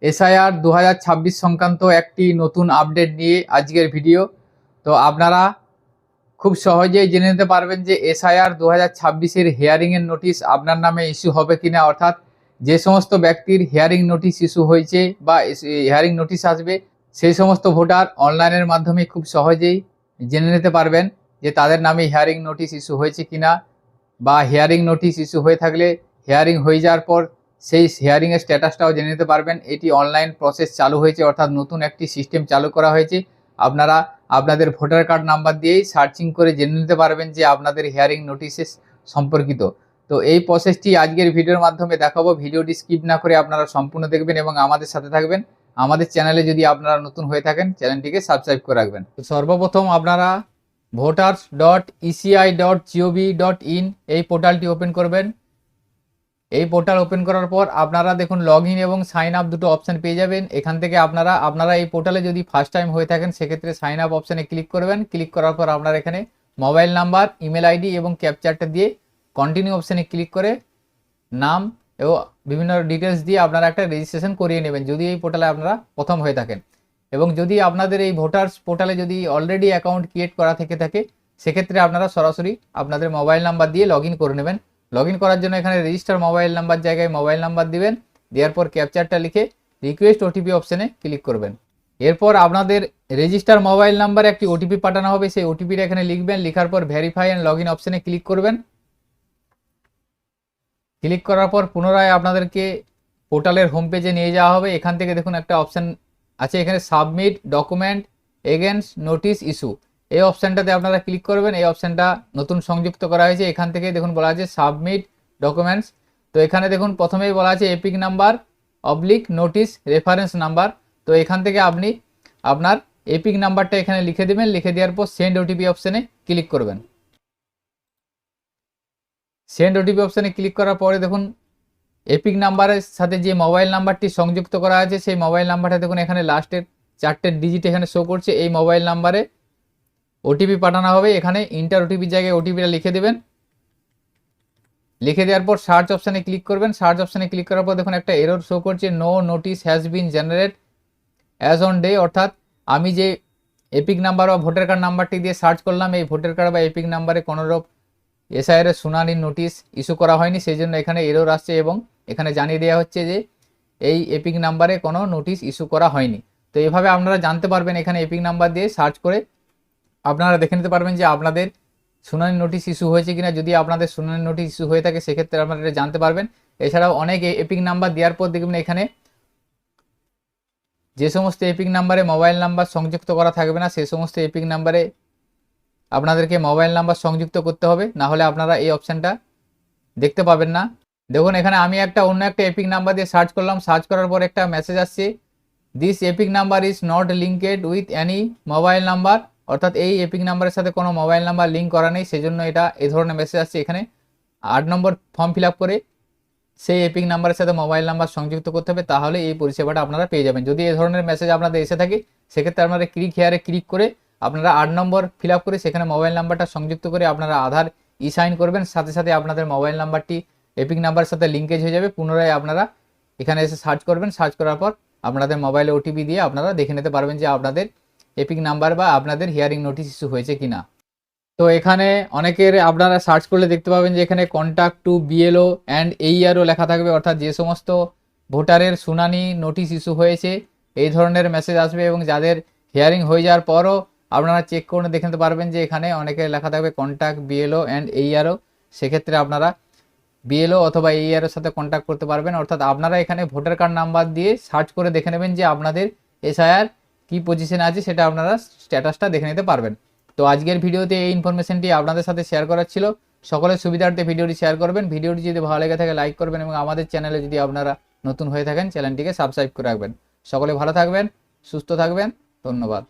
SIR 2026 সংক্রান্ত একটি নতুন আপডেট নিয়ে আজকের ভিডিও। তো আপনারা খুব সহজেই জেনে নিতে পারবেন যে এসআইআর 2026-এর হিয়ারিংয়ের নোটিশ আপনার নামে ইস্যু হবে কিনা, অর্থাৎ যে সমস্ত ব্যক্তির হিয়ারিং নোটিশ ইস্যু হয়েছে বা হিয়ারিং নোটিশ আসবে সেই সমস্ত ভোটার অনলাইনের মাধ্যমে খুব সহজেই জেনে নিতে পারবেন যে তাদের নামে হিয়ারিং নোটিশ ইস্যু হয়েছে কিনা, বা হিয়ারিং নোটিশ ইস্যু হয়ে থাকলে হিয়ারিং হয়ে যাওয়ার পর সেই হিয়ারিংয়ের স্ট্যাটাসটাও জেনে নিতে পারবেন। এটি অনলাইন প্রসেস চালু হয়েছে, অর্থাৎ নতুন একটি সিস্টেম চালু করা হয়েছে। আপনারা আপনাদের ভোটার কার্ড নাম্বার দিয়েই সার্চিং করে জেনে নিতে পারবেন যে আপনাদের হিয়ারিং নোটিশেস সম্পর্কিত। তো এই প্রসেসটি আজকের ভিডিওর মাধ্যমে দেখাবো। ভিডিওটি স্কিপ না করে আপনারা সম্পূর্ণ দেখবেন এবং আমাদের সাথে থাকবেন। আমাদের চ্যানেলে যদি আপনারা নতুন হয়ে থাকেন চ্যানেলটিকে সাবস্ক্রাইব করে রাখবেন। তো সর্বপ্রথম আপনারা voters.eci.gov.in এই পোর্টালটি ওপেন করবেন। এই পোর্টাল ওপেন করার পর আপনারা দেখুন লগ ইন এবং সাইন আপ দুটো অপশান পেয়ে যাবেন। এখান থেকে আপনারা এই পোর্টালে যদি ফার্স্ট টাইম হয়ে থাকেন সেক্ষেত্রে সাইন আপ অপশানে ক্লিক করবেন। ক্লিক করার পর আপনারা এখানে মোবাইল নাম্বার, ইমেল আইডি এবং ক্যাপচারটা দিয়ে কন্টিনিউ অপশানে ক্লিক করে নাম এবং বিভিন্ন ডিটেলস দিয়ে আপনারা একটা রেজিস্ট্রেশন করিয়ে নেবেন যদি এই পোর্টালে আপনারা প্রথম হয়ে থাকেন। এবং যদি আপনাদের এই ভোটার্স পোর্টালে যদি অলরেডি অ্যাকাউন্ট ক্রিয়েট করা থেকে থাকে সেক্ষেত্রে আপনারা সরাসরি আপনাদের মোবাইল নাম্বার দিয়ে লগ ইন করে নেবেন। লগ ইন করার জন্য এখানে রেজিস্টার মোবাইল নাম্বার জায়গায় মোবাইল নাম্বার দিবেন, দেওয়ার পর ক্যাপচারটা লিখে রিকোয়েস্ট ওটিপি অপশানে ক্লিক করবেন। এরপর আপনাদের রেজিস্টার মোবাইল নাম্বারে একটি ওটিপি পাঠানো হবে, সেই ওটিপিটা এখানে লিখবেন। লেখার পর ভেরিফাই অ্যান্ড লগ ইন অপশানে ক্লিক করবেন। ক্লিক করার পর পুনরায় আপনাদেরকে পোর্টালের হোম পেজে নিয়ে যাওয়া হবে। এখান থেকে দেখুন একটা অপশান আছে এখানে submit document against notice issue, এই অপশানটাতে আপনারা ক্লিক করবেন। এই অপশানটা নতুন সংযুক্ত করা হয়েছে। এখান থেকে দেখুন বলা আছে সাবমিট ডকুমেন্টস। তো এখানে দেখুন প্রথমেই বলা আছে epic number oblique notice reference number. তো এখান থেকে আপনি আপনার এপিক নাম্বারটা এখানে লিখে দেবেন। লিখে দেওয়ার পর সেন্ড ওটিপি অপশানে ক্লিক করবেন। সেন্ড ওটিপি অপশানে ক্লিক করার পরে দেখুন এপিক নাম্বারের সাথে যে মোবাইল নাম্বারটি সংযুক্ত করা আছে সেই মোবাইল নাম্বারটা দেখুন এখানে লাস্টের 4টে ডিজিট এখানে শো করছে। এই মোবাইল নাম্বারে ওটিপি পাঠানো হবে। এখানে ইন্টার ওটিপির জায়গায় ওটিপিটা লিখে দেবেন। লিখে দেওয়ার পর সার্চ অপশানে ক্লিক করবেন। সার্চ অপশানে ক্লিক করার পর দেখুন একটা এরর শো করছে no notice has been generated as on day, অর্থাৎ আমি যে এপিক নাম্বার বা ভোটার কার্ড নাম্বারটি দিয়ে সার্চ করলাম এই ভোটার কার্ড বা এপিক নাম্বারে কোনোরূপ এসআইআর এর শুনানির নোটিশ ইস্যু করা হয়নি, সেই জন্য এখানে এরর আসছে এবং এখানে জানিয়ে দেওয়া হচ্ছে যে এই এপিক নাম্বারে কোনো নোটিশ ইস্যু করা হয়নি। তো এভাবে আপনারা জানতে পারবেন, এখানে এপিক নাম্বার দিয়ে সার্চ করে আপনারা দেখে নিতে পারবেন যে আপনাদের শুনানি নোটিশ ইস্যু হয়েছে কিনা। যদি আপনাদের শুনানি নোটিশ ইস্যু হয়ে থাকে সেক্ষেত্রে আপনারা এটা জানতে পারবেন। এছাড়াও অনেক এপিক নাম্বার দেওয়ার পর দেখবেন এখানে যে সমস্ত এপিক নাম্বারে মোবাইল নাম্বার সংযুক্ত করা থাকবে না সেই সমস্ত এপিক নাম্বারে আপনাদেরকে মোবাইল নাম্বার সংযুক্ত করতে হবে, না হলে আপনারা এই অপশানটা দেখতে পাবেন না। দেখুন এখানে আমি অন্য একটা এপিক নাম্বার দিয়ে সার্চ করলাম। সার্চ করার পর একটা মেসেজ আসছে this epic number is not linked with any mobile number, অর্থাৎ এই এপিক নাম্বারের সাথে কোনো মোবাইল নাম্বার লিঙ্ক করা নেই, সেই জন্য এটা এই ধরনের মেসেজ আসছে। এখানে 8 নম্বর ফর্ম ফিল আপ করে সেই এপিক নাম্বারের সাথে মোবাইল নাম্বার সংযুক্ত করতে হবে, তাহলে এই পরিষেবাটা আপনারা পেয়ে যাবেন। যদি এই ধরনের মেসেজ আপনাদের এসে থাকে সেক্ষেত্রে আপনারা ক্লিক হেয়ারে ক্লিক করে আপনারা 8 নম্বর ফিল আপ করে সেখানে মোবাইল নাম্বারটা সংযুক্ত করে আপনারা আধার ই সাইন করবেন, সাথে সাথে আপনাদের মোবাইল নাম্বারটি এপিক নাম্বারের সাথে লিঙ্কেজ হয়ে যাবে। পুনরায় আপনারা এখানে এসে সার্চ করবেন। সার্চ করার পর আপনাদের মোবাইলে ওটিপি দিয়ে আপনারা দেখে নিতে পারবেন যে আপনাদের এপিক নাম্বার বা আপনাদের হিয়ারিং নোটিশ ইস্যু হয়েছে কিনা। তো এখানে অনেকের আপনারা সার্চ করলে দেখতে পাবেন যে এখানে কন্ট্যাক্ট টু বিএলও অ্যান্ড এইআরও লেখা থাকবে, অর্থাৎ যে সমস্ত ভোটারের শুনানি নোটিশ ইস্যু হয়েছে এই ধরনের মেসেজ আসবে এবং যাদের হিয়ারিং হয়ে যাওয়ার পরও আপনারা চেক করে দেখে নিতে পারবেন যে এখানে অনেকের লেখা থাকবে কন্ট্যাক্ট বিএলও অ্যান্ড এইআরও। সেক্ষেত্রে আপনারা বিএলও অথবা এইআরওর সাথে কন্ট্যাক্ট করতে পারবেন, অর্থাৎ আপনারা এখানে ভোটার কার্ড নাম্বার দিয়ে সার্চ করে দেখে নেবেন যে আপনাদের এসআইআর কী পজিশনে আছে সেটা আপনারা স্ট্যাটাসটা দেখে নিতে পারবেন। তো আজকের ভিডিওতে এই ইনফরমেশনটি আপনাদের সাথে শেয়ার করার ছিল। সকলের সুবিধার্থে ভিডিওটি শেয়ার করবেন। ভিডিওটি যদি ভালো লেগে থাকে লাইক করবেন এবং আমাদের চ্যানেলে যদি আপনারা নতুন হয়ে থাকেন চ্যানেলটিকে সাবস্ক্রাইব করে রাখবেন। সকলে ভালো থাকবেন, সুস্থ থাকবেন, ধন্যবাদ।